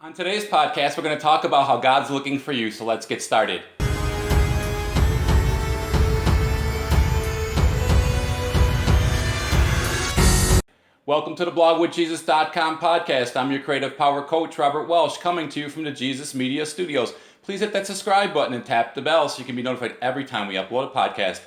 On today's podcast, we're going to talk about how God's looking for you, so let's get started. Welcome to the BlogwithJesus.com podcast. I'm your creative power coach, Robert Welsh, coming to you from the Jesus Media Studios. Please hit that subscribe button and tap the bell so you can be notified every time we upload a podcast.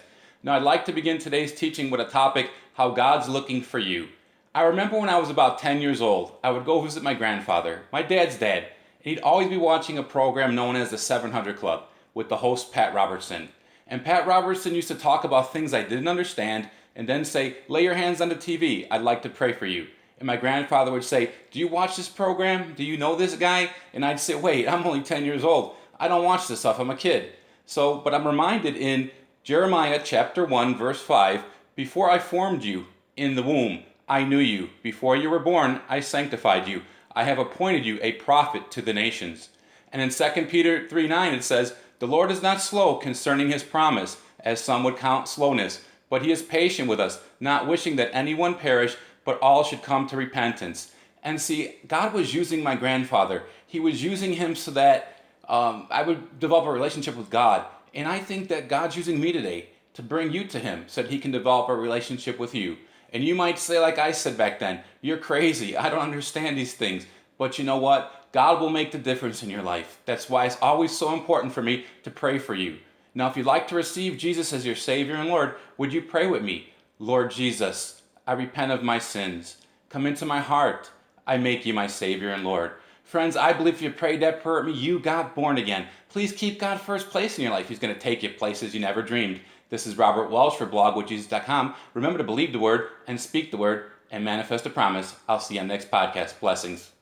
Now, I'd like to begin today's teaching with a topic, how God's looking for you. I remember when I was about 10 years old, I would go visit my grandfather, my dad's dad, and he'd always be watching a program known as the 700 Club with the host Pat Robertson. And Pat Robertson used to talk about things I didn't understand and then say, lay your hands on the TV, I'd like to pray for you. And my grandfather would say, do you watch this program? Do you know this guy? And I'd say, wait, I'm only 10 years old. I don't watch this stuff, I'm a kid. But I'm reminded in Jeremiah chapter 1, verse 5, before I formed you in the womb, I knew you. Before you were born, I sanctified you. I have appointed you a prophet to the nations. And in 2 Peter 3:9 it says, the Lord is not slow concerning his promise, as some would count slowness, but he is patient with us, not wishing that anyone perish, but all should come to repentance. And see, God was using my grandfather. He was using him so that I would develop a relationship with God. And I think that God's using me today to bring you to him so that he can develop a relationship with you. And you might say, like I said back then, you're crazy. I don't understand these things. But you know what? God will make the difference in your life. That's why it's always so important for me to pray for you. Now, if you'd like to receive Jesus as your Savior and Lord, would you pray with me? Lord Jesus, I repent of my sins. Come into my heart. I make you my Savior and Lord. Friends, I believe if you prayed that prayer with me, you got born again. Please keep God first place in your life. He's going to take you places you never dreamed. This is Robert Welsh for BlogwithJesus.com. Remember to believe the word and speak the word and manifest a promise. I'll see you on the next podcast. Blessings.